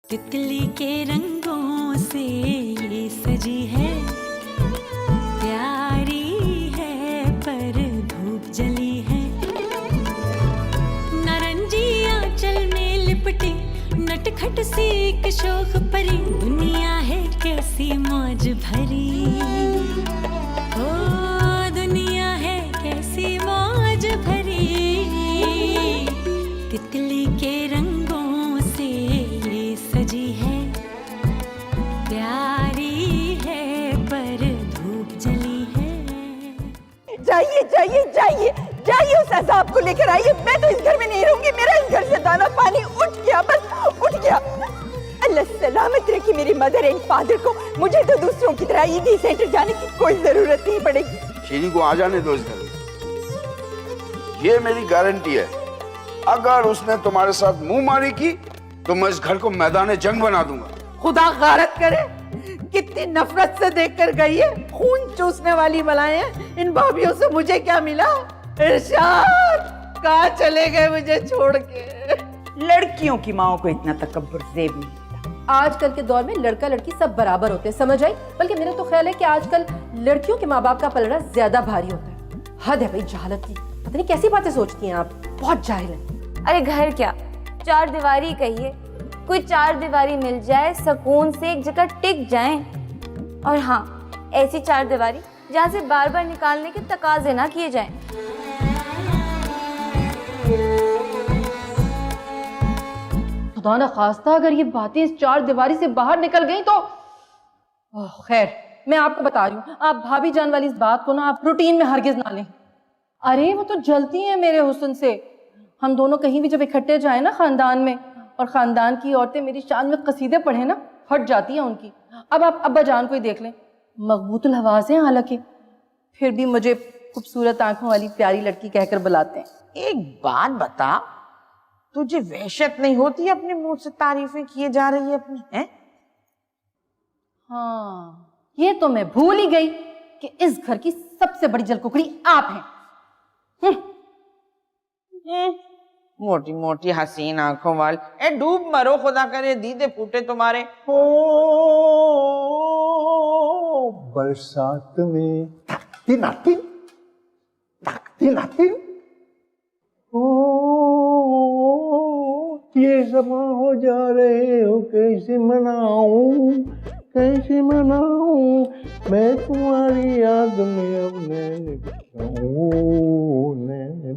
तितली के रंगों से ये सजी है, प्यारी है पर धूप जली है। नारंगी आंचल में लिपटी नटखट सी एक शोख परी, दुनिया है कैसी मौज भरी। ओ दुनिया है कैसी मौज भरी, तितली के रंगों से ये सजी है, प्यारी है पर धूप जली है। जाइए जाइए जाइए जाइए, उस अजाब को लेकर आइए। मैं तो इस घर में नहीं रहूंगी, मेरा इस घर से दाना पानी उठ गया, बस उठ गया। अल्लाह सलामत रखी मेरी मदर एंड फादर को। मुझे तो दूसरों की तरह ईदी सेंटर जाने की कोई जरूरत नहीं पड़ेगी। शीरी को आ जाने दो इस घर में, ये मेरी गारंटी है। अगर उसने तुम्हारे साथ मुंह मारी की तो मैं इस घर को मैदान जंग बना दूंगा। खुदा गारत करे, कितनी नफरत से देखकर गई है। खून चूसने वाली बलाएं हैं। इन भाभियों से मुझे क्या मिला? इरशाद कहाँ चले गए मुझे छोड़ के? लड़कियों की माओ को इतना तकब्बुर ज़ेब नहीं। आजकल के दौर में लड़का लड़की सब बराबर होते हैं, समझ आई? बल्कि मेरा तो ख्याल है कि आजकल लड़कियों के माँ बाप का पलड़ा ज्यादा भारी होता है। हद है भाई जहालत की, पता नहीं कैसी बातें सोचती हैं आप, बहुत जाहिल है। अरे घर क्या, चार दीवारी कहिए, कोई चार दीवारी मिल जाए, सुकून से एक जगह टिक जाएं। और हाँ, ऐसी चार दीवारी जहाँ से बार बार निकालने के तकाजे ना किए जाएं। खुदा ना खास्ता अगर ये बातें इस चार दीवारी से बाहर निकल गई तो खैर, मैं आपको बता रही हूँ, आप भाभी जान वाली इस बात को ना आप रूटीन में हरगिज ना लें। अरे वो तो जलती हैं मेरे हुस्न से। हम दोनों कहीं भी जब इकट्ठे जाए ना खानदान में, और खानदान की औरतें मेरी शान में कसीदे पढ़े ना, फट जाती हैं उनकी। अब आप अब्बा जान को ही देख लें, मकबूतुल हवास हैं हालांकि, फिर भी मुझे खूबसूरत आंखों वाली प्यारी लड़की कहकर बुलाते हैं। एक बात बता, तुझे वहशत नहीं होती अपने मुंह से तारीफें किए जा रही है अपनी, हैं? हाँ, ये तो मैं भूल ही गई कि इस घर की सबसे बड़ी जलकुकड़ी आप हैं। मोटी मोटी हसीन आंखों वाल, ए डूब मरो, खुदा करे दीदे फूटे तुम्हारे। ओ बरसात में ताकती नाती ओ ये समा हो जा रहे हो, कैसे मनाऊं मैं तुम्हारी याद में अपने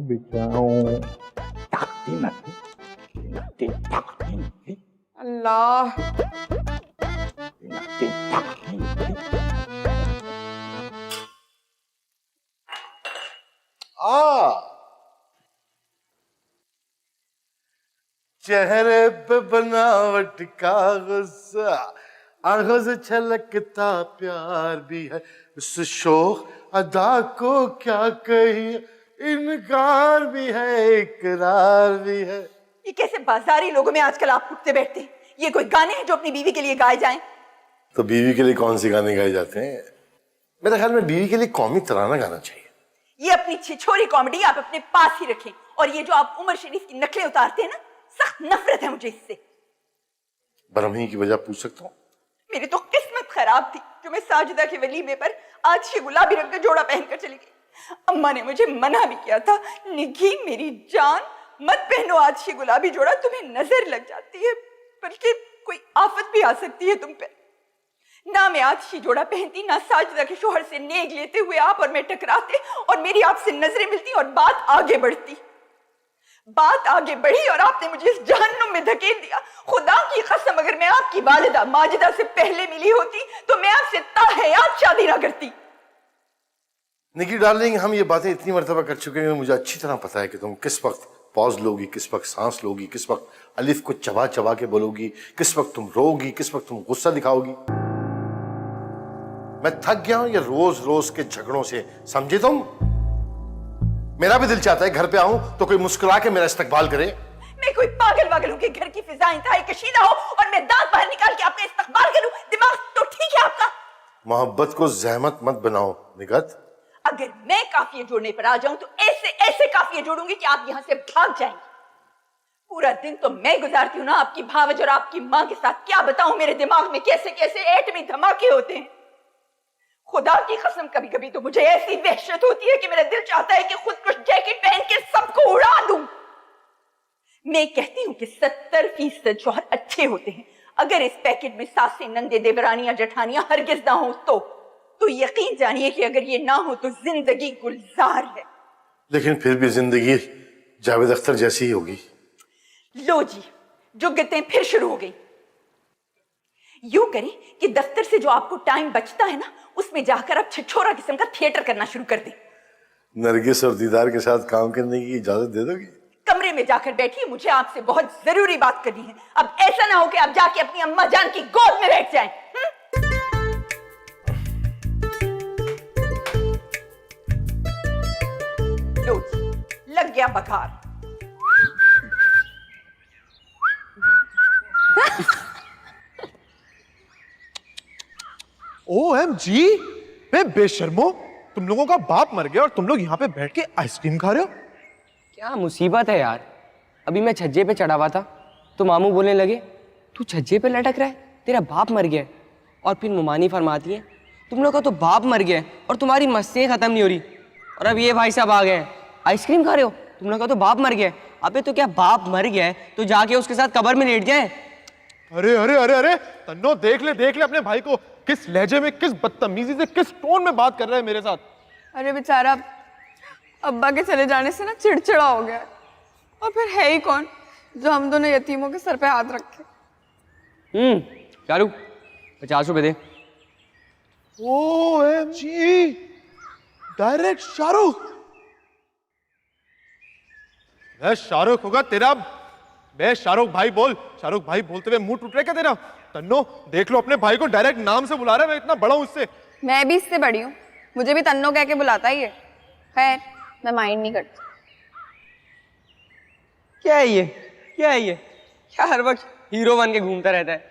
बिछाऊं। ताकती नाती अल्लाह, चेहरे पे बनावट का गुस्सा, आंखों से छलकता प्यार भी है, उस शोख अदा को क्या कही, इनकार भी है इकरार भी है। ये कैसे बाजारी लोगों में आजकल आप उठते बैठते हैं? ये कोई गाने हैं जो अपनी बीवी के लिए गाए जाएं? तो बीवी के लिए कौन से गाने गाए जाते हैं? मेरे ख्याल में बीवी के लिए कौमी तराना गाना चाहिए। ये अपनी छिछोरी कॉमेडी आप अपने पास ही रखें। और ये जो आप उमर शरीफ की नकलें उतारते हैं ना, सख्त नफरत है मुझे इससे। बरहमी की वजह पूछ सकता हूँ? मेरी तो किस्मत खराब थी जो मैं साजिदा के वलीमे पर आज ये गुलाबी रंग का जोड़ा पहनकर चली गई। अम्मा ने मुझे मना भी किया था, निगी मेरी जान मत पहनो आज ये गुलाबी जोड़ा, तुम्हें नजर लग जाती है, बल्कि कोई आफत भी आ सकती है तुम पे। ना मैं आज ये जोड़ा पहनती, ना साजिदा के शोहर से नेग लेते हुए आप और मैं टकराते और मेरी आपसे नजरें मिलती और बात आगे बढ़ती। बात आगे बढ़ी और आपने मुझे इस जहन्नुम में धकेल दिया। खुदा की कसम, अगर मैं आपकी वालिदा माजिदा से पहले मिली होती तो मैं आपसे ताहयात शादी ना करती। निकी डार्लिंग, हम ये बातें इतनी मर्तबा कर चुके हैं, मुझे अच्छी तरह पता है कि तुम किस वक्त पॉज लोगी, किस वक्त सांस लोगी, किस वक्त अलिफ को चबा चबा के बोलोगी, किस वक्त तुम रोगी, किस वक्त तुम गुस्सा दिखाओगी। मैं थक गया हूं ये रोज रोज के झगड़ों से, समझे तुम? मेरा भी दिल चाहता है घर पे आऊं तो कोई मुस्कुरा के मेरा इस्तकबाल करे। मैं कोई पागल वागल हूं कि घर की फिजा इंतहाई कशीदा हो और मैं दांत बाहर निकाल के आपका इस्तकबाल करूं? दिमाग तो ठीक है आपका? मोहब्बत को जहमत मत बनाओ निगत। अगर मैं काफिये जोड़ने पर आ जाऊं तो ऐसे ऐसे काफिये जोड़ूंगी कि आप यहां से भाग जाएंगे। पूरा दिन तो मैं गुजारती हूँ ना आपकी भावज और आपकी माँ के साथ। क्या बताऊं मेरे दिमाग में कैसे कैसे एटमी धमाके होते हैं। खुदा की कसम कभी कभी तो मुझे ऐसी वहशत होती है कि मेरा दिल चाहता है कि खुद कुछ जैकेट पहन के सबको उड़ा दूं। मैं कहती हूँ कि 70% जौहर अच्छे होते हैं। अगर इस पैकेट में सासे नंदे देवरानियां जठानियां हरगिज ना हो तो यकीन जानिए कि अगर ये ना हो तो जिंदगी गुलजार है। लेकिन फिर भी जिंदगी जावेद अख्तर जैसी ही होगी। लो जी, जुगतें फिर शुरू हो गई। यूं करें कि दफ्तर से जो आपको टाइम बचता है ना, उसमें जाकर आप छिछोरा किस्म का थिएटर करना शुरू कर दें। नरगिस और दीदार के साथ काम करने की इजाजत दे दोगी? कमरे में जाकर बैठिए, मुझे आपसे बहुत जरूरी बात करनी है। अब ऐसा ना हो कि आप जाके अपनी अम्मा जान की गोद में बैठ जाएं। लो जी, लग गया बघार। OMG, बे बेशर्मो, तुम लोगों का बाप मर गया और तुम लोग यहाँ पे बैठ के आइसक्रीम खा रहे हो? क्या मुसीबत है यार। अभी मैं छज्जे पे चढ़ा हुआ था तो मामू बोलने लगे तू छज्जे पे लटक रहा है, तेरा बाप मर गया है। और फिर मुमानी फरमाती है तुम लोग का तो बाप मर गया है और तुम्हारी मस्तियाँ खत्म नहीं हो रही। और अब ये भाई साहब आ गए हैं, आइसक्रीम खा रहे हो, तुम लोग का तो बाप मर गया है। अबे तो क्या बाप मर गया है तो जाके उसके साथ कब्र में लेट जाए। अरे अरे अरे अरे तन्नो, देख ले अपने भाई को, किस लहजे में, किस बदतमीजी से, किस टोन में बात कर रहा है मेरे साथ। अरे बेचारा अब्बा के चले जाने से ना चिड़चिड़ा हो गया, और फिर है ही कौन जो हम दोनों यतीमों के सर पे हाथ रखे। शाहरुख 50 रुपए दे। OMG, direct Shahrukh. शाहरुख होगा तेरा। बे शाहरुख भाई बोल, शाहरुख भाई बोलते हुए मुंह टूट रहा है क्या तेरा? तन्नो देख लो, अपने भाई को डायरेक्ट नाम से बुला रहा है। मैं इतना बड़ा हूं इससे। मैं भी इससे बड़ी हूँ, मुझे भी तन्नो कह के बुलाता ही है। खैर मैं माइंड नहीं करती। क्या है ये, क्या है ये? क्या हर वक्त हीरो बन के घूमता रहता है?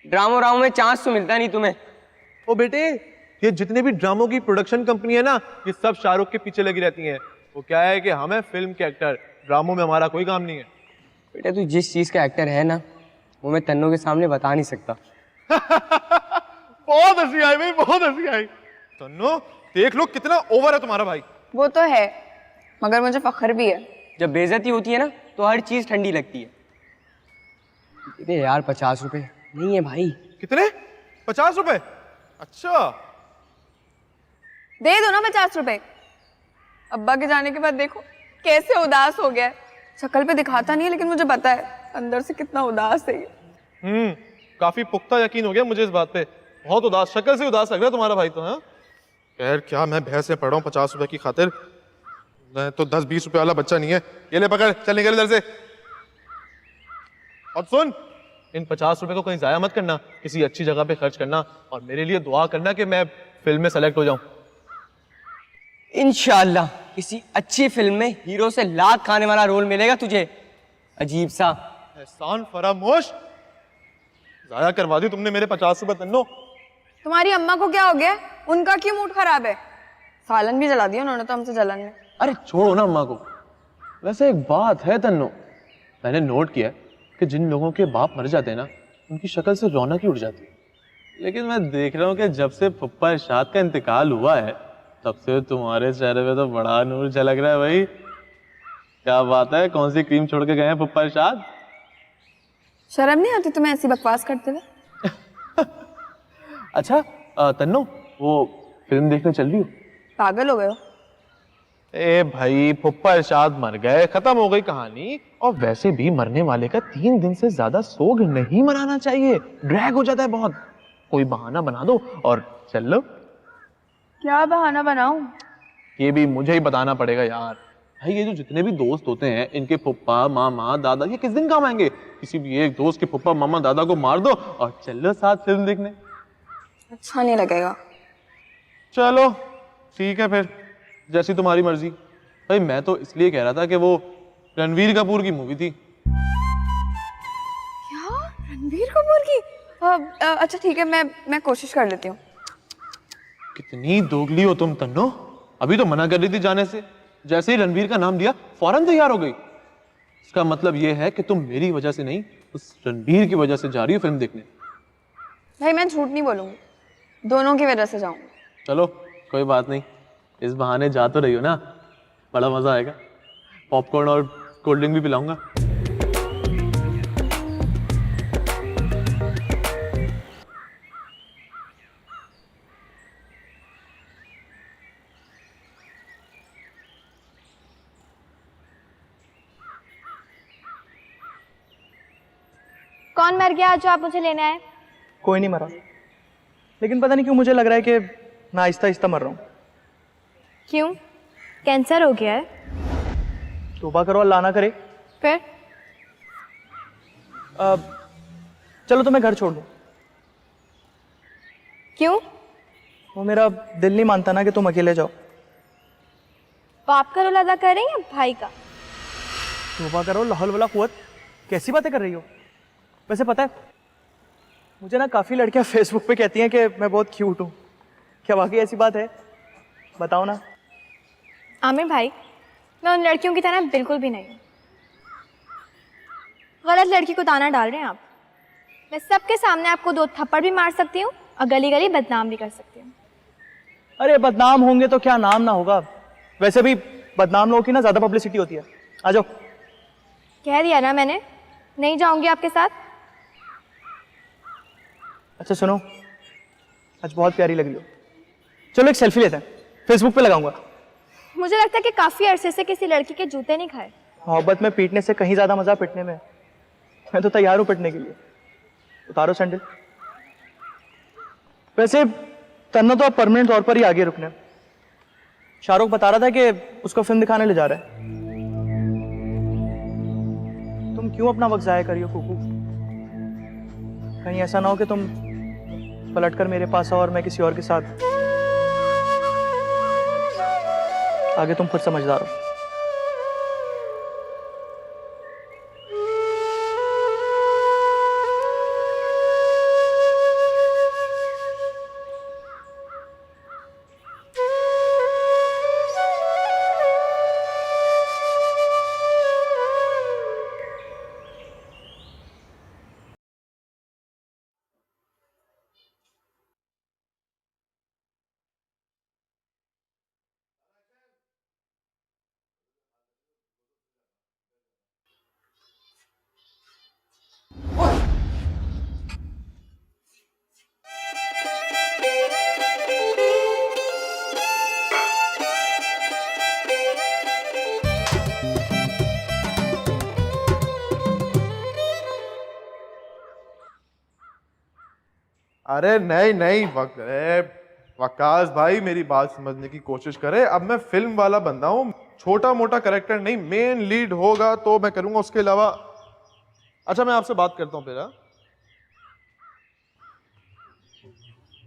ड्रामों में चांस तो मिलता नहीं तुम्हें। ओ बेटे, ये जितने भी ड्रामों की प्रोडक्शन कंपनी है ना, ये सब शाहरुख के पीछे लगी रहती हैं। वो क्या है कि हम हैं फिल्म के एक्टर, ड्रामों में हमारा कोई काम नहीं है। बेटा तू जिस चीज का एक्टर है ना, वो मैं तन्नो के सामने बता नहीं सकता। बहुत हंसी आई भाई, बहुत हंसी आई। तन्नो देख लो कितना ओवर है तुम्हारा भाई। वो तो है, मगर मुझे फख्र भी है। जब बेइज्जती होती है ना तो हर चीज ठंडी लगती है। अरे यार 50 रुपए नहीं है भाई। कितने? 50 रुपए? अच्छा दे दो ना 50 रुपए। अब्बा के जाने के बाद देखो कैसे उदास हो गया है। शक्ल पे दिखाता नहीं है, लेकिन मुझे पता है अंदर से कितना उदास है ये। काफी पुख्ता यकीन हो गया मुझे इस बात पे। बहुत उदास, शक्ल से उदास लग रहा है तुम्हारा भाई तो। हाँ खैर, क्या मैं भैंस में पड़ रहा हूँ 50 रुपए की खातिर। मैं तो 10-20 रुपए वाला बच्चा नहीं है। ये ले पकड़, चल निकल इधर से। और सुन, इन 50 रुपए को कहीं जाया मत करना, किसी अच्छी जगह पे खर्च करना, और मेरे लिए दुआ करना कि मैं फिल्म में सेलेक्ट हो जाऊं। इंशाल्लाह किसी अच्छी फिल्म में हीरो से लात खाने वाला रोल मिलेगा तुझे। अजीब सा। एहसान फरामोश, जाया करवा दी तुमने मेरे 50 रुपए तन्नो। तुम्हारी अम्मा को क्या हो गया? उनका क्यों मूड खराब है? सालन भी जला दिया उन्होंने तो हमसे जलन में। अरे छोड़ो ना अम्मा को। वैसे एक बात है तन्नो, मैंने नोट किया कि जिन लोगों के बाप मर जाते हैं ना, उनकी शक्ल से रौनक ही उड़ जाती है। लेकिन मैं देख रहा हूँ कि जब से फुप्पा इरशाद का इंतकाल हुआ है, तब से तुम्हारे चेहरे पे तो बड़ा नूर झलक रहा है भाई। क्या बात है, कौन सी क्रीम छोड़ के गए हैं फुप्पा इरशाद? शर्म नहीं आती तुम्हें ऐसी बकवास करते हुए? अच्छा तन्नो, वो फिल्म देखने चल रही हो? पागल हो गए हो? ए भाई, फुप्पा इरशाद मर गए, खत्म हो गई कहानी। और वैसे भी मरने वाले का 3 दिन से ज्यादा सोग नहीं मनाना चाहिए, ड्रैग हो जाता है बहुत। कोई बहाना बना दो और चल लो। क्या बहाना बनाऊं? ये भी मुझे ही बताना पड़ेगा यार। भाई ये जो जितने भी दोस्त होते हैं, इनके फुप्पा मामा दादा, ये किस दिन काम आएंगे? किसी भी एक दोस्त के फुप्पा मामा दादा को मार दो और चलो साथ फिल्म देखने। अच्छा नहीं लगेगा। चलो ठीक है फिर, जैसी तुम्हारी मर्जी। भाई मैं तो इसलिए कह रहा था कि वो रणवीर कपूर की मूवी थी। क्या? रणवीर कपूर की? अच्छा ठीक है, मैं कोशिश कर लेती हूँ। कितनी दोगली हो तुम तन्नो, अभी तो मना कर रही थी जाने से, जैसे ही रणवीर का नाम दिया फौरन तैयार हो गई। इसका मतलब ये है कि तुम मेरी वजह से नहीं, उस रणबीर की वजह से जा रही हो फिल्म देखने। भाई मैं झूठ नहीं बोलूंगी, दोनों की वजह से जाऊंगी। चलो कोई बात नहीं, इस बहाने जा तो रही हो ना, बड़ा मजा आएगा। पॉपकॉर्न और कोल्ड ड्रिंक भी पिलाऊंगा। कौन मर गया जो आप मुझे लेने आए? कोई नहीं मरा, लेकिन पता नहीं क्यों मुझे लग रहा है कि मैं आहिस्ता आहिस्ता मर रहा हूँ। क्यों, कैंसर हो गया है? तौबा करो, अल्लाह ना करे। फिर चलो तो मैं घर छोड़ दूँ। क्यों? वो मेरा दिल नहीं मानता ना कि तुम अकेले जाओ। बाप का रोल अदा कर रही हैं या भाई का? तौबा करो, लाहौल वला कुव्वत, कैसी बातें कर रही हो? वैसे पता है, मुझे ना काफ़ी लड़कियां फेसबुक पे कहती हैं कि मैं बहुत क्यूट हूँ। क्या वाकई ऐसी बात है? बताओ ना। आमिर भाई, मैं उन लड़कियों की तरह बिल्कुल भी नहीं हूँ। गलत लड़की को ताना डाल रहे हैं आप। मैं सबके सामने आपको 2 थप्पड़ भी मार सकती हूँ और गली गली बदनाम भी कर सकती हूँ। अरे बदनाम होंगे तो क्या नाम ना होगा। वैसे भी बदनाम लोगों की ना ज़्यादा पब्लिसिटी होती है। आ जाओ। कह दिया ना मैंने, नहीं जाऊंगी आपके साथ। अच्छा सुनो, आज बहुत प्यारी लग रही हो। चलो एक सेल्फी लेते हैं, फेसबुक पे लगाऊंगा। मुझे लगता है कि काफी अरसे से किसी लड़की के जूते नहीं खाए। मोहब्बत में पीटने से कहीं ज्यादा मजा पिटने में। मैं तो तैयार हूं पिटने के लिए। उतारो सैंडल। वैसे तन्ना तो अब परमानेंट तौर पर ही आगे रुकने। शाहरुख बता रहा था कि उसको फिल्म दिखाने ले जा रहा है। तुम क्यों अपना वक्त जाया करियो कुकू? कहीं ऐसा ना हो कि तुम पलटकर मेरे पास आओ और मैं किसी और के साथ। आगे तुम खुद समझदार हो। अरे नहीं नहीं वकास भाई मेरी बात समझने की कोशिश करे। अब मैं फिल्म वाला बंदा हूँ, छोटा मोटा कैरेक्टर नहीं, मेन लीड होगा तो मैं करूंगा, उसके अलावा। अच्छा मैं आपसे बात करता हूँ फिर।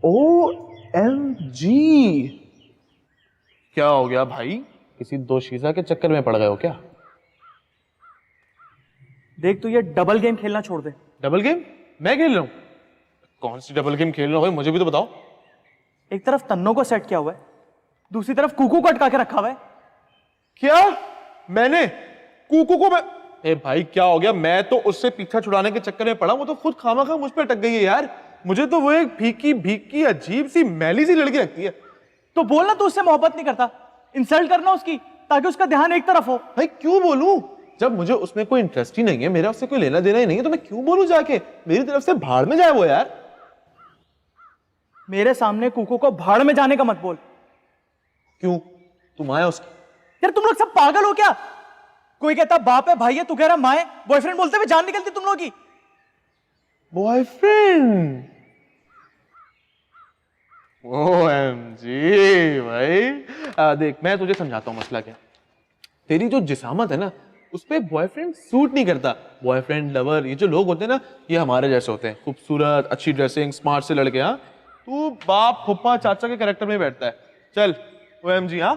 OMG, क्या हो गया भाई? किसी दोशीजा के चक्कर में पड़ गए हो क्या? देख तू ये डबल गेम खेलना छोड़ दे। डबल गेम मैं खेल रहा हूँ? कौन सी डबल गेम खेल रहा हो? मुझे भी तो बताओ। एक तरफ तन्नो को सेट किया हुआ है, दूसरी तरफ कुकू को अटका के रखा हुआ है। क्या मैंने कुकू को ए भाई क्या हो गया? मैं तो उससे पीछा छुड़ाने के चक्कर में पड़ा, वो तो खुद खामा मुझ पे अटक गई है यार। मुझे तो वो एक फीकी भीकी अजीब सी मैली सी लड़की लगती है। तो बोलना तू उससे मोहब्बत नहीं करता, इंसल्ट करना उसकी, ताकि उसका ध्यान एक तरफ हो। भाई क्यों बोलूं? जब मुझे उसमें कोई इंटरेस्ट ही नहीं है, मेरा उससे कोई लेना देना ही नहीं है, तो मैं क्यों बोलूं जाके? मेरी तरफ से भाड़ में जाए वो यार। मेरे सामने कुकू को भाड़ में जाने का मत बोल। क्यों? तुम आए उसकी? यार तुम लोग सब पागल हो क्या? कोई कहता बाप है, भाई है, तू कह रहा माँ है, बॉयफ्रेंड बोलते हुए जान निकलती तुम लोग की। बॉयफ्रेंड? OMG भाई। देख मैं तुझे समझाता हूँ मसला क्या। तेरी जो जिसामत है ना, उस पे बॉयफ्रेंड सूट नहीं करता। बॉयफ्रेंड लवर ये जो लोग होते हैं ना, ये हमारे जैसे होते हैं, खूबसूरत, अच्छी ड्रेसिंग, स्मार्ट से लड़के। हाँ तू बाप फुप्पा चाचा के कैरेक्टर में बैठता है। चल OMG। हाँ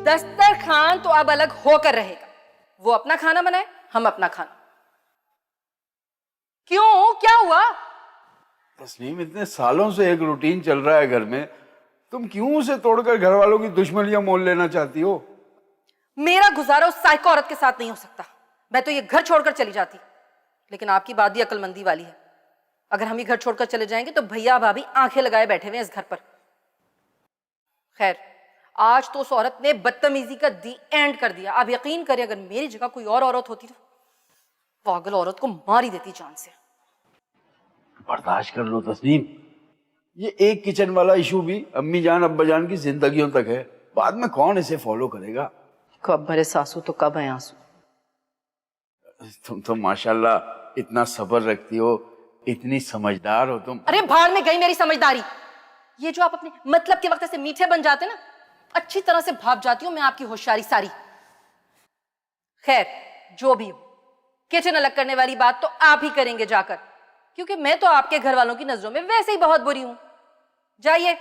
दस्तरखान तो अब अलग होकर रहेगा। वो अपना खाना बनाए, हम अपना खाना। क्यों, क्या हुआ? तस्नीम, इतने सालों से एक रूटीन चल रहा है घर में, तुम क्यों उसे तोड़कर घर वालों की दुश्मनियां मोल लेना चाहती हो? मेरा गुजारा उस साइको औरत के साथ नहीं हो सकता। मैं तो ये घर छोड़कर चली जाती, लेकिन आपकी बात भी अक्लमंदी वाली है। अगर हम ये घर छोड़कर चले जाएंगे तो भैया भाभी आंखें लगाए बैठे हुए हैं इस घर पर। खैर, आज तो उस औरत ने बदतमीजी का दी एंड कर दिया। आप यकीन करें, अगर मेरी जगह कोई और औरत होती तो पागल औरत को मार ही देती जान से। बर्दाश्त कर लो तस्नीम, ये एक किचन वाला इशू भी अम्मी जान अब्बा जान की जिंदगियों तक है, बाद में कौन इसे फॉलो करेगा? कब भरे सासू तो कब है आंसू। तुम तो माशाल्लाह इतना सब्र रखती हो, इतनी समझदार हो तुम। अरे भाड़ में गई मेरी समझदारी। ये जो आप अपने मतलब के वक्त से मीठे बन जाते ना, अच्छी तरह से भाप जाती हूं मैं आपकी होशियारी सारी। खैर, जो भी हो, किचन अलग करने वाली बात तो आप ही करेंगे जाकर, क्योंकि मैं तो आपके घर वालों की नजरों में वैसे ही बहुत बुरी हूं। जाइए,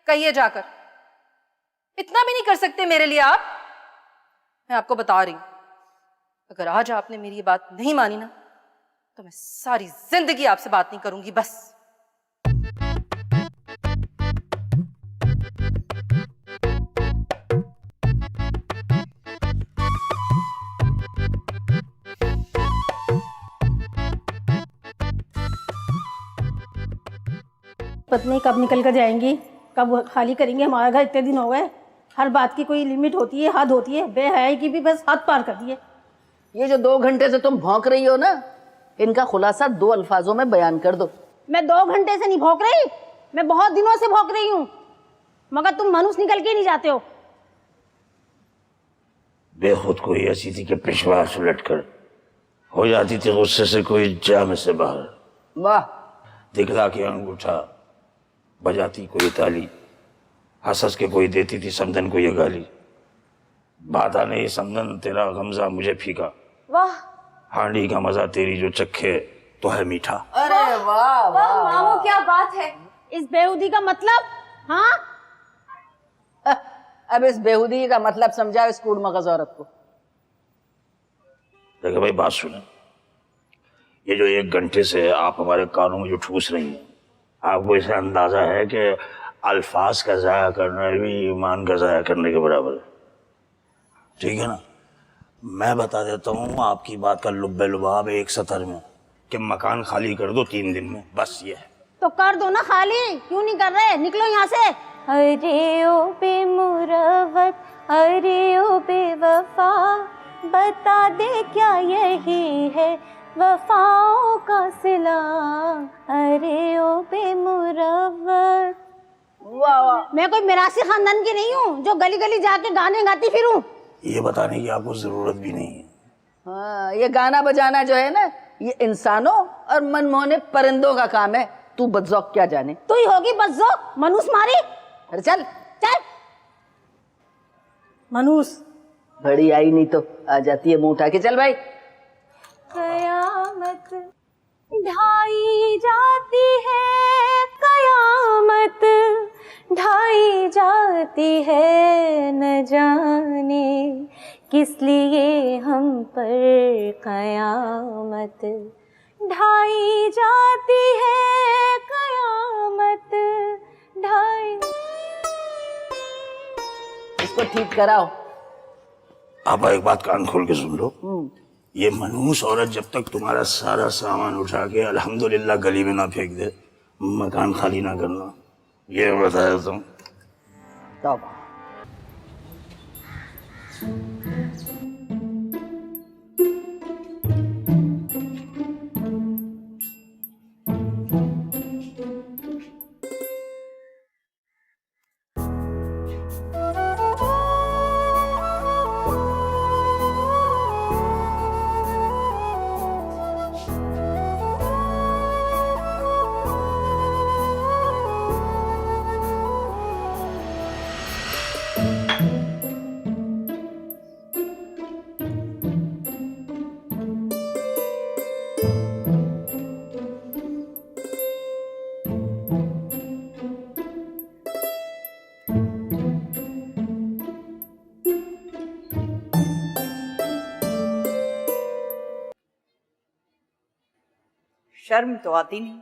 कहिए जाकर। इतना भी नहीं कर सकते मेरे लिए आप? मैं आपको बता रही हूं, अगर आज आपने मेरी ये बात नहीं मानी ना, तो मैं सारी जिंदगी आपसे बात नहीं करूंगी। बस पत्नी कब निकल कर जाएंगी, कब खाली करेंगे हमारा घर? इतने दिन हो गए, हर बात की कोई लिमिट होती है, हद होती है। बेहयाई की भी बस हद पार कर दी है। ये जो 2 घंटे से तुम भौंक रही हो ना, इनका खुलासा 2 अल्फाजों में बयान कर दो। मैं 2 घंटे से नहीं भौंक रही, मैं बहुत दिनों से भौंक रही हूँ, मगर तुम मनुष्य निकल के नहीं जाते हो। बेखुद कोई ऐसी थी कि पेशवा सुलट कर हो जाती थी गुस्से से कोई जाम से बाहर। वाह, दिखला के अंगूठा, बजाती कोई ताली, हंस हंस के कोई देती थी समदन को ये गाली। बाधा नहीं समदन तेरा गमजा मुझे फीका, वाह हांडी का मजा तेरी जो चखे तो है मीठा। अरे वाह वाह मामू, क्या बात है। इस बेहूदी का मतलब? हाँ, अब इस बेहूदी का मतलब समझाओ इस कूड़ मगज औरत को। देखो भाई, बात सुने, ये जो 1 घंटे से आप हमारे कानों में जो ठूस रही हैं, आपको इसे अंदाजा है कि अल्फाज का ज़ाया करना भी ईमान का ज़ाया करने के बराबर है, ठीक है ना? मैं बता देता हूँ आपकी बात का लुब्बे लुबाब एक सतर में, कि मकान खाली कर दो 3 दिन में, बस ये है। तो कर दो ना खाली, क्यों नहीं कर रहे? निकलो यहाँ से। अरे ओ बेमुरवत, अरे ओ बेवफा, बता दे क्या यही है वफाओं का सिला। अरे ओ बेमुरवत। वाह वाह, मैं कोई मिरासी खानदान की नहीं हूँ जो गली गली जाके गाने गाती फिरूं। ये बताने की आपको जरूरत भी नहीं है। हाँ, ये गाना बजाना जो है ना, ये इंसानों और मनमोहने परिंदों का काम है। तू बदजौक क्या जाने। तू ही होगी बदजौक, मनूस मारी। अरे चल चल, मनूस बड़ी आई नहीं तो आ जाती है मुंह उठा के। चल भाई। कयामत ढाई जाती है, कयामत ढाई जाती है, न जाने किस लिए हम पर कयामत ढाई जाती है, कयामत ढाई। इसको ठीक कराओ। आप एक बात कान खोल के सुन लो, ये मनहूस औरत जब तक तुम्हारा सारा सामान उठा के अल्हम्दुलिल्लाह गली में ना फेंक दे, मकान खाली ना करना, ये बताया तुम। तौबा। शर्म तो आती नहीं।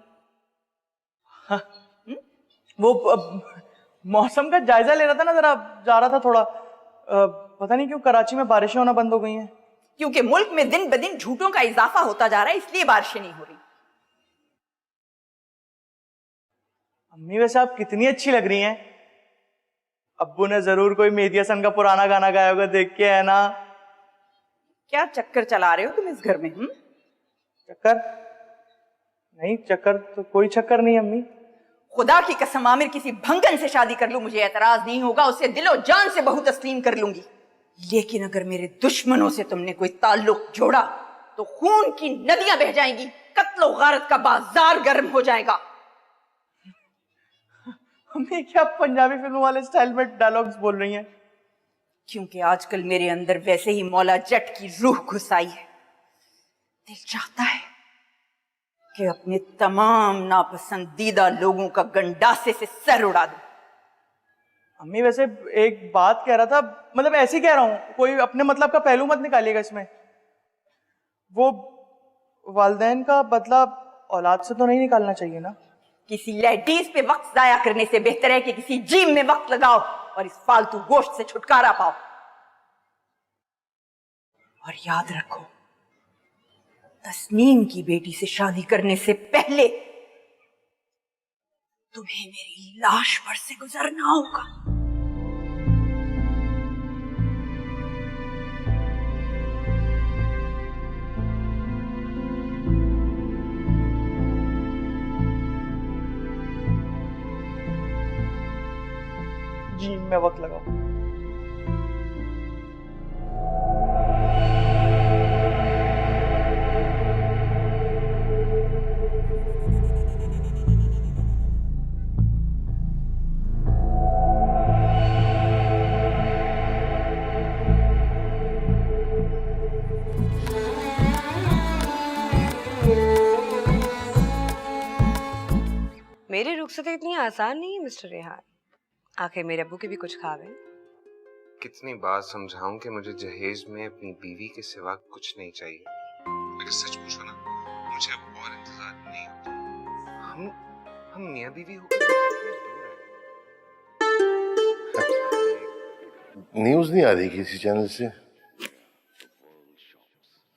वो मौसम का जायजा ले रहा था ना, जरा जा रहा था थोड़ा। पता नहीं क्यों कराची में बारिशें होना बंद हो गई हैं। क्योंकि मुल्क में दिन ब दिन झूठों का इजाफा होता जा रहा है, इसलिए बारिशें नहीं हो रही। अम्मी वैसे आप कितनी अच्छी लग रही हैं। अब्बू ने जरूर कोई मेहदी हसन का पुराना गाना गाया होगा, देख के है ना। क्या चक्कर चला रहे हो तुम इस घर में? चक्कर नहीं, चक्कर तो कोई चक्कर नहीं अम्मी। खुदा की कसम आमिर, किसी भंगन से शादी कर लूं मुझे एतराज नहीं होगा, उसे दिलो जान से बहू तस्लीम कर लूंगी। लेकिन अगर मेरे दुश्मनों से तुमने कोई ताल्लुक जोड़ा तो खून की नदियां बह जाएंगी, कत्लो गारत का बाजार गर्म हो जाएगा। अम्मी क्या पंजाबी फिल्मों वाले स्टाइल में डायलॉग्स बोल रही हैं? क्योंकि आजकल मेरे अंदर वैसे ही मौला जट की रूह घुस आई है। दिल चाहता है कि अपने तमाम नापसंदीदा लोगों का गंडासे से सर उड़ा दूं। अम्मी वैसे एक बात कह रहा था, मतलब ऐसे ही कह रहा हूँ, कोई अपने मतलब का पहलू मत निकालिएगा इसमें। वो वालिदैन का बदला औलाद से तो नहीं निकालना चाहिए ना? किसी लेडीज पे वक्त जाया करने से बेहतर है कि किसी जिम में वक्त लगाओ और इस फालतू गोश्त से छुटकारा पाओ। और याद रखो, तस्नीम की बेटी से शादी करने से पहले तुम्हें मेरी लाश पर से गुजरना होगा। जी मैं वक्त लगाऊं। मेरी रुखसत इतनी आसान नहीं है मिस्टर रेहान। आखिर मेरे अब्बू के भी कुछ ख्वाब हैं। कितनी बार समझाऊं कि मुझे जहेज में अपनी बीवी के सिवा कुछ नहीं चाहिए। अगर सच पूछो ना, मुझे अब और इंतजार नहीं होता। हम मियां बीवी होकर कितने दूर हैं। न्यूज़ नहीं आ रही किसी चैनल से?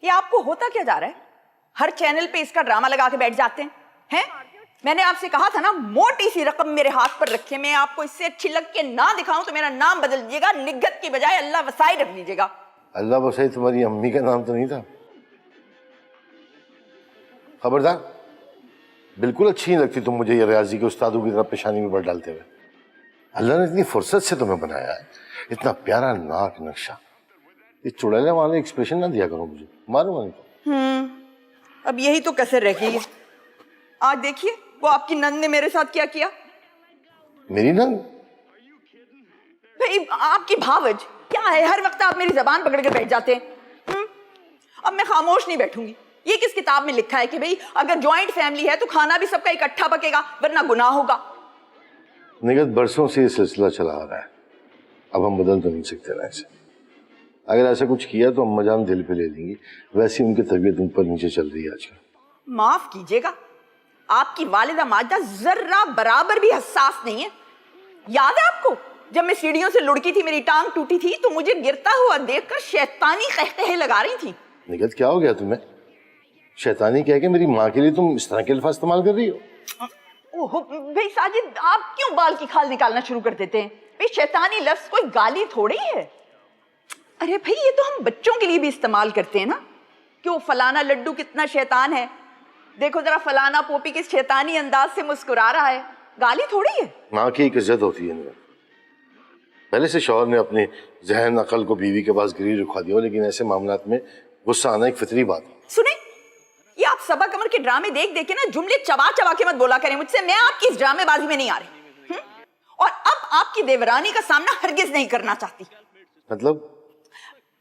ये आपको होता क्या जा रहा है? हर चैनल पे इसका ड्रामा लगा के बैठ जाते हैं। मैंने आपसे कहा था ना, मोटी सी रकम मेरे हाथ पर रखे, मैं आपको इससे अच्छी लग के ना दिखाऊं तो मेरा नाम बदल दीजिएगा, निगत की बजाय अल्लाह वसाई रख लीजिएगा। अल्लाह वसाई तुम्हारी अम्मी का नाम तो नहीं था? खबरदार, बिल्कुल अच्छी नहीं लगती तुम मुझे ये रियाजी के उस्तादों की तरह पेशानी में भर डालते हुए। अल्लाह ने इतनी फुर्सत से तुम्हें बनाया है, इतना प्यारा नाक नक्शा, ये चुड़ैले वाले एक्सप्रेशन ना दिया करो मुझे, मारूंगा नहीं तो। अब यही तो कसर रह गई है। आज देखिए वो आपकी नंद ने मेरे साथ क्या किया। मेरी नंद? भाई आपकी भावज क्या है, हर वक्त आप मेरी जबान पकड़ के बैठ जाते हैं। अब मैं खामोश नहीं बैठूंगी। ये किस किताब में लिखा है कि भाई अगर जॉइंट फैमिली है तो खाना भी सबका इकट्ठा पकेगा, वरना गुनाह होगा। निगत बरसों से ये सिलसिला चला आ रहा है, अब हम बदल तो नहीं सकते ना इसे। अगर ऐसा कुछ किया तो अम्मा जान दिल पे ले लेंगी, वैसे उनकी तबीयत ऊपर नीचे चल रही है आजकल। माफ कीजिएगा, आपकी वालिदा माजा जर्रा बराबर भी हसास नहीं है। याद है आपको जब मैं सीढ़ियों से लुढ़की थी, मेरी टांग टूटी थी, तो मुझे गिरता हुआ देखकर शैतानी कहकहे लगा रही थी। निगत क्या हो गया तुम्हें? शैतानी कह के मेरी माँ के लिए तुम इस तरह के अल्फाज इस्तेमाल कर रही हो? ओहो भाई साजिद, आप क्यों बाल की खाल निकालना शुरू कर देते हैं? भाई शैतानी लफ्ज कोई गाली थोड़ी है। अरे भाई ये तो हम बच्चों के लिए भी इस्तेमाल करते हैं ना, क्यों फलाना लड्डू कितना शैतान है, देखो जरा फलाना पोपी किस शैतानी अंदाज से मुस्कुरा रहा है, गाली थोड़ी है। माँ की एक इज्जत होती है निगत। पहले से शौहर ने अपने जहन अकल को बीवी के पास गिरी रुखा दिया, लेकिन ऐसे मामलात में गुस्सा आना एक फितरी बात है। सुने, ये आप सबा कमर के ड्रामे देख देख के ना जुमले चबा चबा के मत बोला करें मुझसे, मैं आपकी इस ड्रामेबाजी में नहीं आ रही। और अब आपकी देवरानी का सामना हरगिज नहीं करना चाहती। मतलब?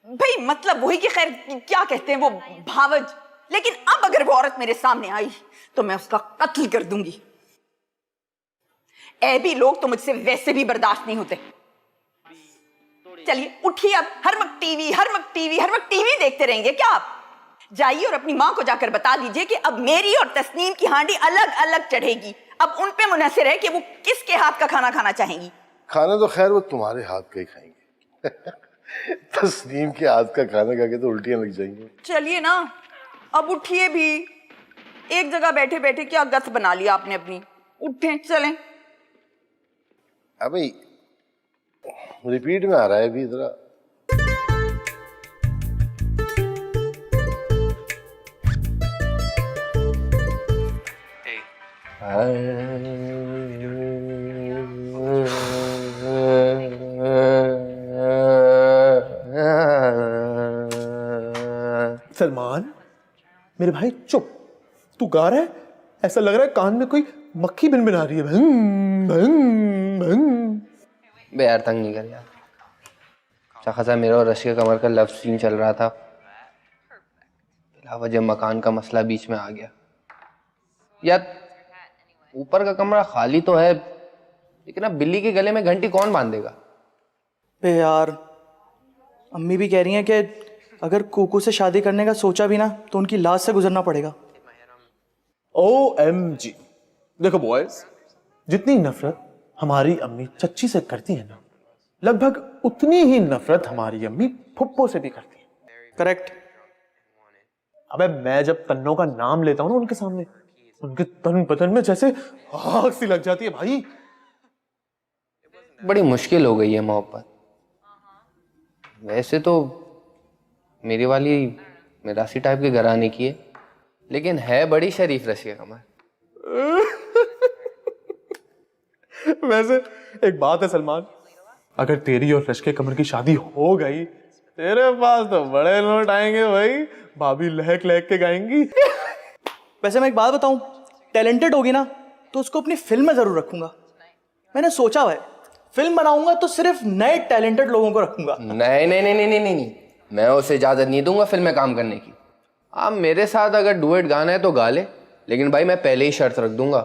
भाई मतलब वही कि खैर क्या कहते हैं वो भावज, लेकिन अब अगर वो औरत मेरे सामने आई तो मैं उसका कत्ल कर दूंगी। ऐबी लोग तो मुझसे वैसे भी बर्दाश्त नहीं होते। चलिए उठिए, अब हर वक्त टीवी देखते रहेंगे क्या आप? जाइए और अपनी माँ को जाकर बता दीजिए कि अब मेरी और तस्नीम की हांडी अलग अलग चढ़ेगी। अब उन पे मुनहसर है कि वो किसके हाथ का खाना खाना चाहेंगी। खाना तो खैर वो तुम्हारे हाथ का ही खाएंगे। तस्नीम के हाथ का खाना खा के तो उल्टियां लग जाएंगी। चलिए ना, अब उठिए भी। एक जगह बैठे बैठे क्या गत बना लिया आपने अपनी। उठें, चलें। अबे रिपीट में आ रहा है अभी जरा। सलमान मेरे भाई चुप, तू गा रहा है, ऐसा लग रहा है कान में कोई मक्खी भिनभिना रही है। भंग भंग भंग। बे यार तंग नहीं कर यार। अच्छा खासा मेरा और रशिया कमर का लव सीन चल रहा था, वजह मकान का मसला बीच में आ गया। यार ऊपर का कमरा खाली तो है, लेकिन अब बिल्ली के गले में घंटी कौन बांधेगा? बे यार अम्मी भी कह रही हैं कि अगर कोको से शादी करने का सोचा भी ना तो उनकी लाश से गुजरना पड़ेगा। OMG। देखो बॉयज, जितनी नफरत हमारी अम्मी चच्ची से करती है ना, लगभग उतनी ही नफरत हमारी अम्मी फुप्पो से भी करती है। करेक्ट। अबे मैं जब तन्नों का नाम लेता हूं ना उनके सामने, उनके तन बदन में जैसे आग सी लग जाती है भाई। बड़ी मुश्किल हो गई है मोहब्बत। वैसे तो मेरी वाली मिरासी टाइप के घराने की है, लेकिन है बड़ी शरीफ रशिया कमर। वैसे एक बात है सलमान, अगर तेरी और रश के कमर की शादी हो गई, तेरे पास तो बड़े नोट आएंगे भाई, भाभी लहक लहक के गाएंगी। वैसे मैं एक बात बताऊं, टैलेंटेड होगी ना तो उसको अपनी फिल्म में जरूर रखूंगा। मैंने सोचा हुआ है, फिल्म बनाऊंगा तो सिर्फ नए टैलेंटेड लोगों को रखूंगा। नहीं नहीं नहीं नहीं नहीं नहीं, मैं उसे इजाजत नहीं दूंगा फिल्म में काम करने की। आप मेरे साथ अगर डुएट गाना है तो गा ले, लेकिन भाई मैं पहले ही शर्त रख दूंगा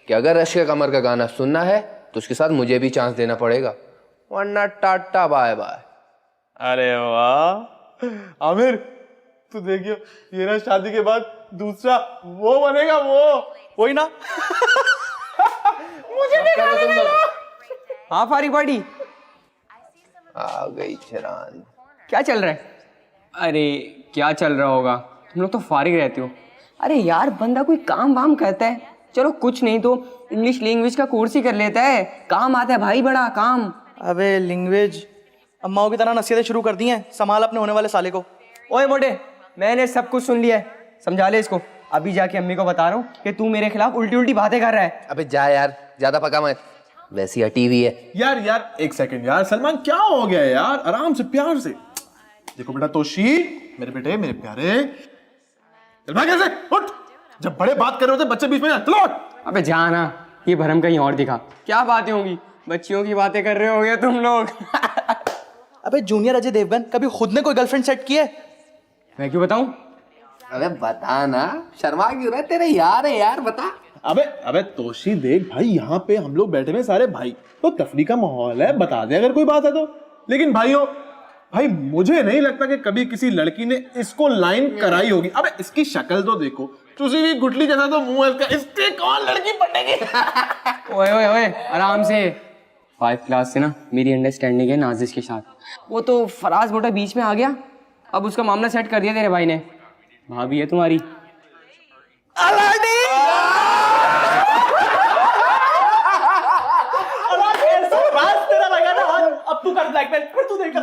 कि अगर रशिया कमर का गाना सुनना है तो उसके साथ मुझे भी चांस देना पड़ेगा, वरना टाटा बाय बाय। अरे वाह आमिर, तू देखियो ये ना शादी के बाद दूसरा वो बनेगा, वो वही ना। मुझे भी गाने दे दो। हाँ फारिग पार्टी आ गई चरान। क्या चल रहा है? अरे क्या चल रहा होगा, तुम लोग तो फारिग रहते हो। अरे यार बंदा कोई काम वाम करता है, चलो कुछ नहीं तो इंग्लिश लैंग्वेज का कोर्स ही कर लेता है, काम आता है भाई, बड़ा काम। अबे लैंग्वेज अम्माओं की तरह नसीहतें शुरू कर दी हैं, संभाल अपने होने वाले साले को। ओए मोटे, मैंने सब कुछ सुन लिया है, समझा ले इसको। अभी जाके अम्मी को बता रहा हूँ कि तू मेरे खिलाफ उल्टी उल्टी बातें कर रहा है। अबे जा यार, ज्यादा पका मत, वैसी हटी हुई है। यार एक सेकंड यार, सलमान क्या हो गया यार, आराम से प्यार से। देखो बेटा तोशी, मेरे बेटे मेरे प्यारे, चल भाग ऐसे, उठ। जब बड़े बात कर रहे होते बच्चे बीच में चलो। अबे जा ना, ये भरम कहीं और दिखा। क्या बातें होंगी, बच्चियों की बातें कर रहे होगे तुम लोग। अबे जूनियर अजय देवगन, कभी खुद ने कोई गर्लफ्रेंड सेट की है? मैं क्यों बताऊं? अबे बता ना, शर्मा क्यों रहा है, तेरे यार है यार, बता। अबे तोशी देख भाई, यहाँ पे हम लोग बैठे हुए सारे भाई, तो तफरी का माहौल है, बता दे अगर कोई बात है तो। लेकिन भाई मुझे नहीं लगता कि कभी किसी लड़की ने इसको लाइन कराई होगी। अबे इसकी शक्ल तो देखो, चूसी हुई गुटली जैसा तो मुंह है इसका, इसके कौन लड़की पटेगी? ओए आराम से। 5 क्लास से ना मेरी अंडरस्टैंडिंग है नाजिश के साथ, वो तो फराज मोटा बीच में आ गया, अब उसका मामला सेट कर दिया तेरे भाई ने। भाभी है तुम्हारी। अब तू कर ब्लैकमेल, फिर तू देख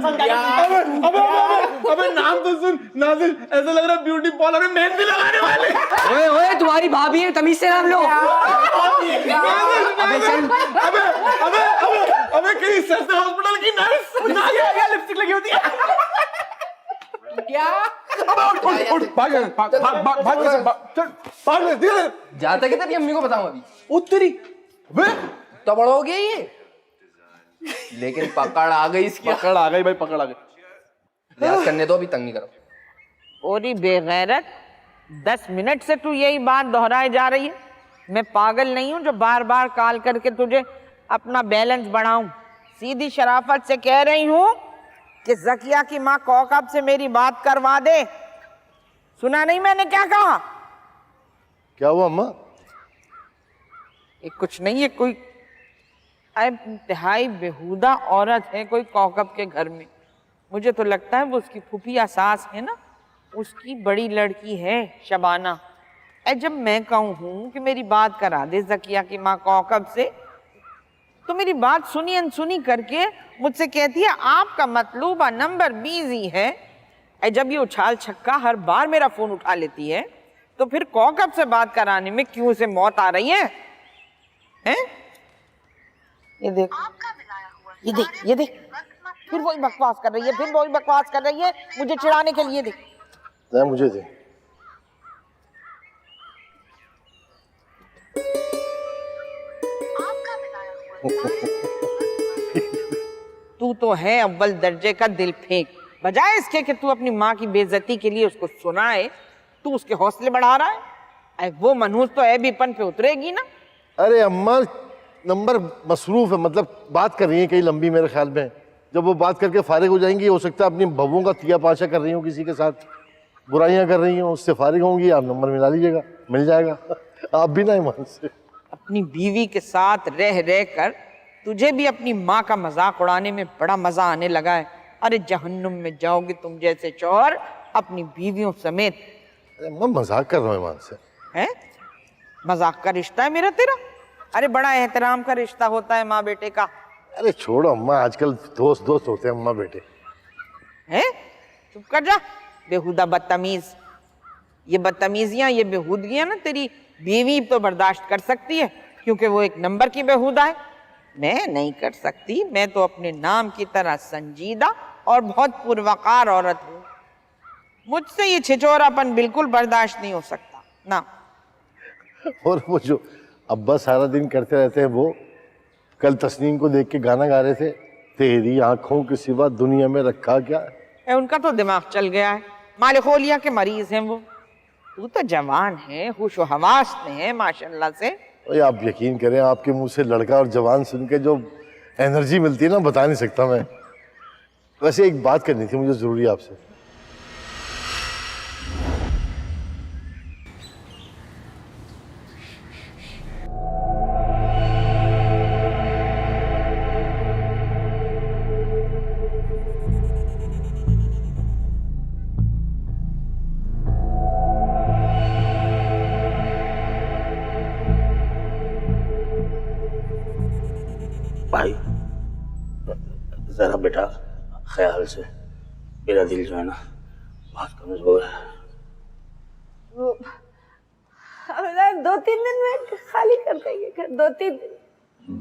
अबे नाम तो सुन नाजिश, ऐसा लग रहा है ब्यूटी पार्लर में मेहंदी लगाने वाले। ओए तुम्हारी भाभी है, तमीज से नाम लो। अबे चल, अबे कहीं सस्ते हॉस्पिटल की नर्स लिपस्टिक लगी होती है क्या? उठ भाग जाता कि तेरी अम्मी को बताऊं अभी? उत्तरी तो बड़ा हो गया ये, लेकिन पकड़ आ गई इसकी। पकड़ आ गई भाई, पकड़ आ गई। लिहाज करने दो, अभी तंग नहीं करो। ओरी बेगैरत, 10 मिनट से तू यही बात दोहराए जा रही है। मैं पागल नहीं हूँ जो बार बार कॉल करके तुझे अपना बैलेंस बढ़ाऊं। सीधी शराफत से कह रही हूँ कि जकिया की माँ कौकब से मेरी बात करवा दे। सुना नहीं मैंने क्या कहा? क्या हुआ अम्मा? ये कुछ नहीं है, कोई इंतहाई बेहुदा औरत है कोई कौकब के घर में। मुझे तो लगता है वो उसकी फूफिया सास है ना, उसकी बड़ी लड़की है शबाना। जब मैं कहूँ हूँ कि मेरी बात करा दे जकिया की माँ कौकब से, तो मेरी बात सुनी अनसुनी करके मुझसे कहती है आपका मतलूबा नंबर बिजी है। जब ये उछाल छक्का हर बार मेरा फोन उठा लेती है, तो फिर कौकब से बात कराने में क्यों उसे मौत आ रही है? हैं? ये देख, ये देख, फिर वही बकवास कर रही है, फिर वही बकवास कर रही है मुझे चिढ़ाने के लिए। देख, दे मुझे दे। तू तो है अव्वल दर्जे का दिल फेंक। बजाय इसके कि तू अपनी माँ की बेइज्जती के लिए उसको सुनाए, तू उसके हौसले बढ़ा रहा है। वो मनहूस तो ऐबीपन पे उतरेगी ना। अरे अम्मा नंबर मसरूफ है, मतलब बात कर रही है कहीं लंबी मेरे ख्याल में। जब वो बात करके फारिग हो जाएंगी, हो सकता है अपनी बहुओं का तिया पाशा कर रही हूँ, किसी के साथ बुराइयां कर रही हूँ, उससे फारिग होंगी, आप नंबर मिला लीजिएगा, मिल जाएगा। आप भी ना ईमान से। अपनी बीवी के साथ रह रह कर तुझे भी अपनी माँ का मजाक उड़ाने में बड़ा मजा आने लगा है। अरे जहन्नुम में जाओगे तुम जैसे चोर अपनी बीवियों समेत। अरे मैं मजाक कर रहा हूँ ईमान से। हैं? मजाक का रिश्ता है मेरा तेरा? अरे बड़ा एहतराम का रिश्ता होता है माँ बेटे का। अरे छोड़ो अम्मा, आजकल दोस्त दोस्त होते हैं अम्मा बेटे। हैं? चुप कर जा बेहुदा बदतमीज। ये बदतमीजियां, ये बेहूदगियां ना तेरी बीवी तो बर्दाश्त कर सकती है, क्योंकि वो एक नंबर की बेहुदा है। मैं नहीं कर सकती। मैं तो अपने नाम की तरह संजीदा और बहुत पुरवकार औरत हूँ। मुझसे ये छिचोरापन बिल्कुल बर्दाश्त नहीं हो सकता ना। और वो जो अब्बा सारा दिन करते रहते हैं, वो कल तस्नीम को देख के गाना गा रहे थे, तेरी आंखों के सिवा दुनिया में रखा क्या है। उनका तो दिमाग चल गया है, मालिकोलिया के मरीज हैं वो। तू तो जवान है, होश व हवास में है माशाल्लाह से। ओए आप यकीन करें, आपके मुंह से लड़का और जवान सुन के जो एनर्जी मिलती है ना, बता नहीं सकता मैं। वैसे एक बात करनी थी मुझे जरूरी आपसे। भाई जरा बेटा ख्याल से, मेरा दिल जो है ना बहुत कमजोर है। वो 2-3 दिन में खाली कर देंगे घर, 2-3 दिन।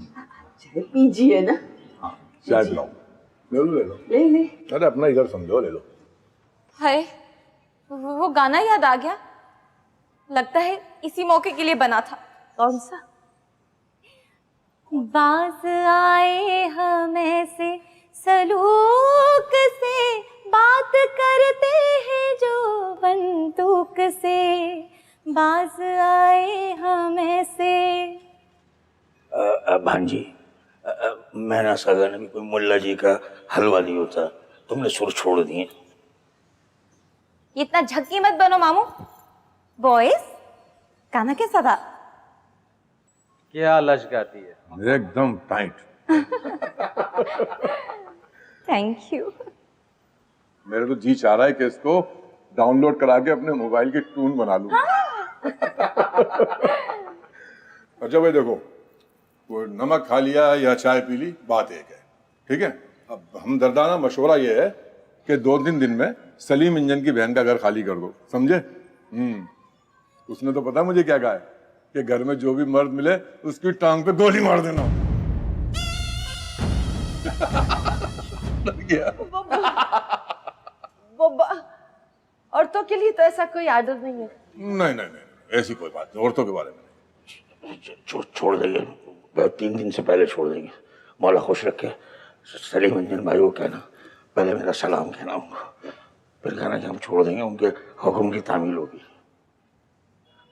चाहे पीजिए ना। चाय पिलाओ। ले लो ले लो। ले ले। अरे अपना इधर समझो, ले लो। हाय, वो गाना याद आ गया। लगता है इसी मौके के लिए बना था। कौन सा? बाज आए हम ऐसे सलूक से, बात करते हैं जो बंदूक से। बाज आए हम ऐसे। भांजी, मेरा सगन अभी कोई मुल्ला जी का हलवा नहीं होता, तुमने सुर छोड़ दिए। इतना झक्की मत बनो मामू। बॉयज, गाना कैसा था? क्या लचकाती है, एकदम टाइट। Thank you. मेरे तो जी चाह रहा है कि इसको डाउनलोड करा के अपने मोबाइल की टून बना लूं। अच्छा भाई देखो, वो नमक खा लिया या चाय पी ली, बात एक है, ठीक है। अब हमदर्दाना मशवरा ये है कि 2-3 दिन में सलीम इंजन की बहन का घर खाली कर दो, समझे? उसने तो पता मुझे क्या कहा है कि घर में जो भी मर्द मिले उसकी टांग पे गोली मार देना। औरतों के लिए तो ऐसा कोई आदत नहीं है। नहीं नहीं नहीं, ऐसी कोई बात नहीं, औरतों के बारे में छोड़ देंगे, 3 दिन से पहले छोड़ देंगे। मौला खुश रखे। सलीम इंजन भाई को कहना, पहले मेरा सलाम कहना उनको, फिर कहना कि हम छोड़ देंगे, उनके हुक्म की तामील होगी।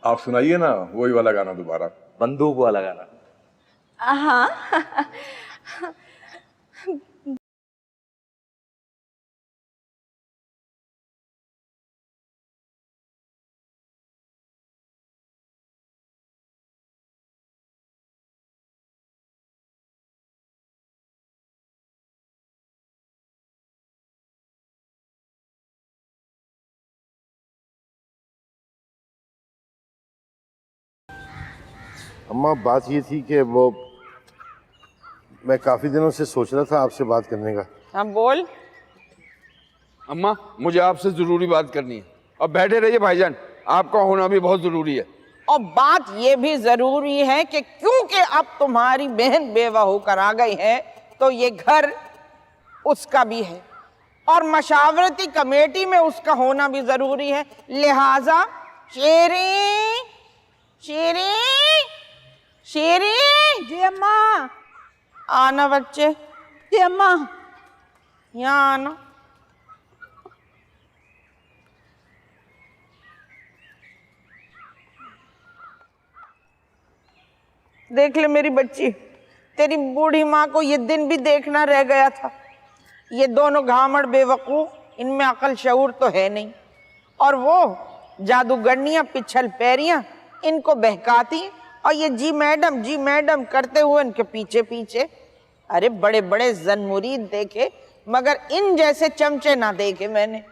आप सुनाइए ना वही वाला गाना दोबारा, बंदूक वाला गाना। हाँ। अम्मा बात ये थी कि वो मैं काफी दिनों से सोच रहा था आपसे बात करने का। हाँ बोल। अम्मा मुझे आपसे जरूरी बात करनी है। अब बैठे रहिए भाईजान, आपका होना भी बहुत जरूरी है। और बात ये भी जरूरी है कि क्योंकि अब तुम्हारी बहन बेवा होकर आ गई है तो ये घर उसका भी है और मशावरती कमेटी में उसका होना भी जरूरी है। लिहाजा शेरी शेरी शेरी। जी अम्मा। आना बच्चे। जी अम्मा। यहाँ आना। देख ले मेरी बच्ची, तेरी बूढ़ी माँ को ये दिन भी देखना रह गया था। ये दोनों घामड़ बेवकूफ, इनमें अकल शऊर तो है नहीं, और वो जादूगरनियां पिछल पैरियां इनको बहकाती और ये जी मैडम करते हुए इनके पीछे पीछे। अरे बड़े बड़े जन मुरीद देखे मगर इन जैसे चमचे ना देखे मैंने।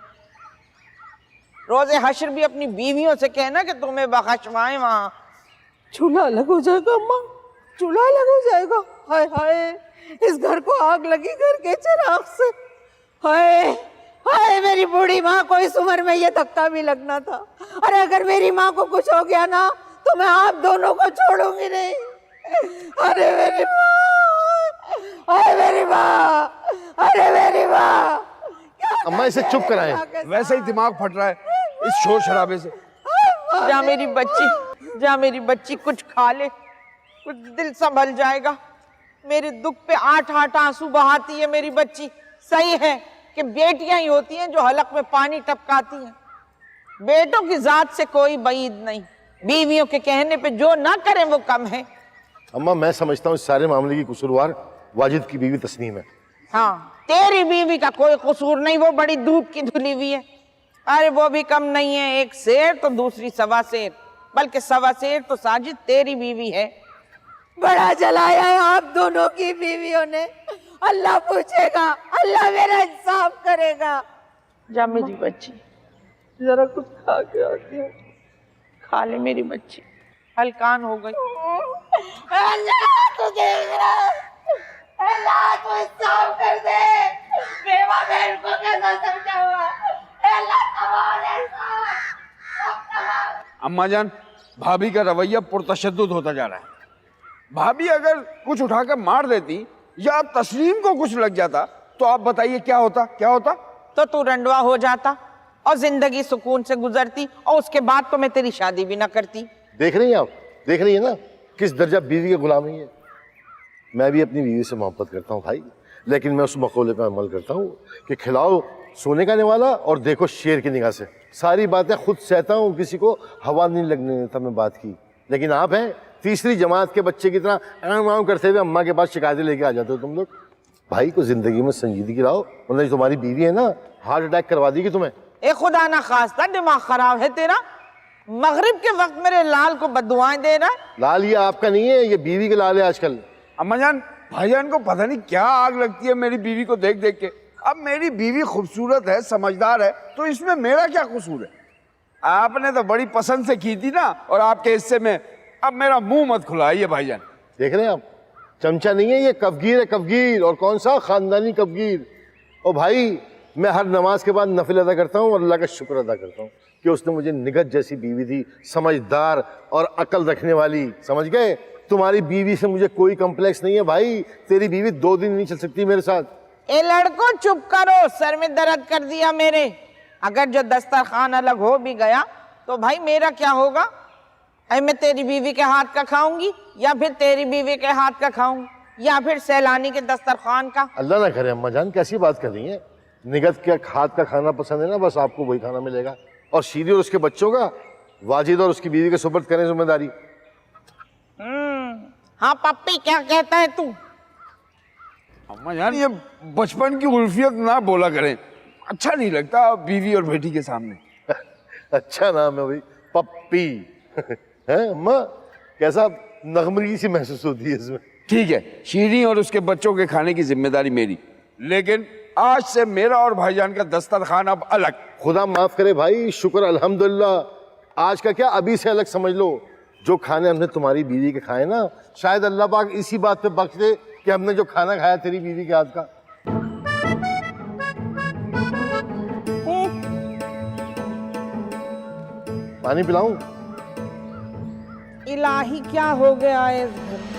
रोजे हश्र भी अपनी बीवियों से कहना कि तुम्हें बख्शवाएं वहां। चूल्हा अलग हो जाएगा अम्मा, चूल्हा अलग हो जाएगा। हाय हाय, इस घर को आग लगी घर के चिराग से। हाय हाय, मेरी बूढ़ी माँ को इस उम्र में ये धक्का भी लगना था। अरे अगर मेरी माँ को कुछ हो गया ना तो मैं आप दोनों को छोड़ूंगी नहीं। अरे मेरी माँ, अरे मेरी माँ, अरे मेरी माँ। अम्मा इसे चुप कराएं। वैसे ही दिमाग फट रहा है इस शोर शराबे से। जा मेरी बच्ची, जा मेरी बच्ची, कुछ खा ले, कुछ दिल संभल जाएगा। मेरे दुख पे 8 आंसू बहाती है मेरी बच्ची। सही है कि बेटियां ही होती हैं जो हलक में पानी टपकाती हैं। बेटों की जात से कोई बईद नहीं, बीवियों के कहने पे जो ना करें वो कम है। अम्मा मैं समझता हूँ इस सारे मामले की कसूरवार वाजिद की बीवी तस्नीम है। हाँ, तेरी बीवी का कोई कसूर नहीं, वो बड़ी दूध की धुली हुई है। अरे वो भी कम नहीं है, एक शेर तो दूसरी सवा शेर, बल्कि सवा शेर तो साजिद तेरी बीवी है। बड़ा जलाया है आप दोनों की बीवियों ने। अल्लाह पूछेगा, अल्लाह मेरा इंसाफ करेगा। जा मेरी बच्ची, जरा कुछ खा के आती हूँ। खा ले मेरी बच्ची, हलकान हो गई। अल्लाह तू देख रहा, अल्लाह तू इंसाफ कर दे। बेवा बहन को कैसा समझाऊंगा? अल्लाह कमाल है। अम्मा जान, भाभी का रवैया पुरतशद्दुद होता जा रहा है। भाभी अगर कुछ उठाकर मार देती या तस्लीम को कुछ लग जाता तो आप बताइए क्या होता? तो तू रंडवा हो जाता और जिंदगी सुकून से गुजरती और उसके बाद तो मैं तेरी शादी भी ना करती। देख रही हैं आप, देख रही है ना किस दर्जा बीवी की गुलामी है। मैं भी अपनी बीवी से मोहब्बत करता हूँ भाई, लेकिन मैं उस मकौले पर अमल करता हूँ कि खिलाओ सोने का निवाला और देखो शेर की निगाह से। सारी बातें खुद सहता हूँ, किसी को हवा नहीं लगने देता मैं बात की। लेकिन आप हैं तीसरी जमात के बच्चे की तरह करते हुए अम्मा के पास शिकायतें लेके आ जाते हो तुम लोग। भाई को जिंदगी में संजीदगी लाओ, वरना जो तुम्हारी बीवी है ना हार्ट अटैक करवा देगी तुम्हें। ए खुदा ना खास्ता, दिमाग खराब है तेरा। मगरिब के वक्त मेरे लाल को बददुआएं दे रहा है। लाल ये आपका नहीं है, ये बीवी के लाल है आजकल। अम्मा जान, भाईजान को पता नहीं क्या आग लगती है मेरी बीवी को देख देख के। अब मेरी बीवी खूबसूरत है, समझदार है, तो इसमें मेरा क्या कसूर है? आपने तो बड़ी पसंद से की थी ना, और आपके हिस्से में अब मेरा मुंह मत खुलाइए भाईजान। देख रहे हैं आप, चमचा नहीं है ये, कफगीर है कफगीर। और कौन सा खानदानी कफगीर। और भाई मैं हर नमाज के बाद नफिल अदा करता हूँ और अल्लाह का शुक्र अदा करता हूँ कि उसने मुझे निगत जैसी बीवी दी, समझदार और अकल रखने वाली। समझ गए? तुम्हारी बीवी से मुझे कोई कम्प्लेक्स नहीं है भाई। तेरी बीवी 2 दिन नहीं चल सकती मेरे साथ। ए लड़को चुप करो, सर में दर्द कर दिया मेरे। अगर जो दस्तरखान अलग हो भी गया तो भाई मेरा क्या होगा? अरे मैं तेरी बीवी के हाथ का खाऊंगी या फिर तेरी बीवी के हाथ का खाऊंगी या फिर सैलानी के दस्तरखान का? अल्लाह ना करे अम्मा जान, कैसी बात कर रही है? निगत के हाथ का खाना पसंद है ना, बस आपको वही खाना मिलेगा। और शीरी और उसके बच्चों का वाजिद और उसकी बीवी के सुपुर्द करें जिम्मेदारी। हाँ पप्पी, क्या कहता है तू? अम्मा जान, ये बचपन की उल्फियत ना बोला करें, अच्छा नहीं लगता बीवी और बेटी के सामने। अच्छा नाम है भाई, पप्पी। है अम्मा, कैसा नगमगी सी महसूस होती है इसमें। ठीक है, शीरी और उसके बच्चों के खाने की जिम्मेदारी मेरी, लेकिन आज से मेरा और भाईजान का दस्तरखान अब अलग। खुदा माफ करे भाई, शुक्र अल्हम्दुलिल्लाह। आज का क्या, अभी से अलग समझ लो। जो खाने हमने तुम्हारी बीवी के खाए ना, शायद अल्लाह पाक इसी बात पे बख्श दे कि हमने जो खाना खाया तेरी बीवी के हाथ का। पानी पिलाऊं? इलाही क्या हो गया है इस घर में?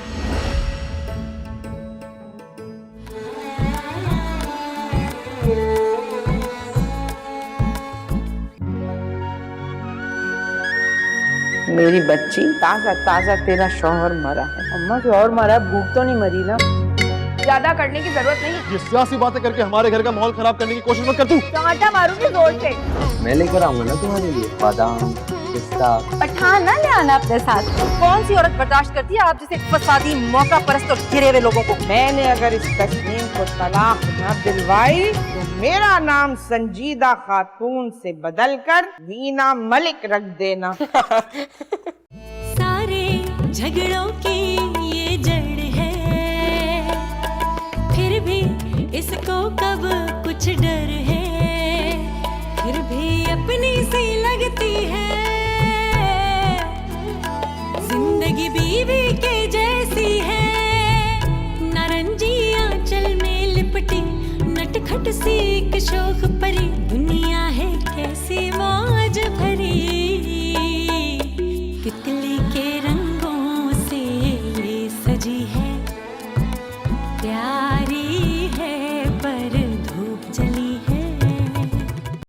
मेरी बच्ची, ताजा ताजा तेरा शौहर मरा है। अम्मा शौहर मरा है, भूख तो नहीं मरी ना। ज्यादा करने की जरूरत नहीं। ये सियासी बातें करके हमारे घर का माहौल खराब करने की कोशिश मत कर तू। टमाटर मारूंगी जोर से। मैं लेकर आऊंगा ना तुम्हारे लिए बादाम, पिस्ता। पठान ना ले आना अपने साथ। कौन सी औरत बर्दाश्त करती है आप जैसे फसादी, मौका परस्त और गिरे हुए लोगों को? मैंने अगर इस तस्नीम को तलाक न दिलवाई तो मेरा नाम संजीदा खातून से बदलकर वीना मलिक रख देना। सारे झगड़ों की ये जड़ है, फिर भी इसको कब कुछ डर है, फिर भी अपनी सी लगती है, जिंदगी बीवी के जैसी है, नारंगी आंचल में लिपटी नटखट सी एक शोख परी।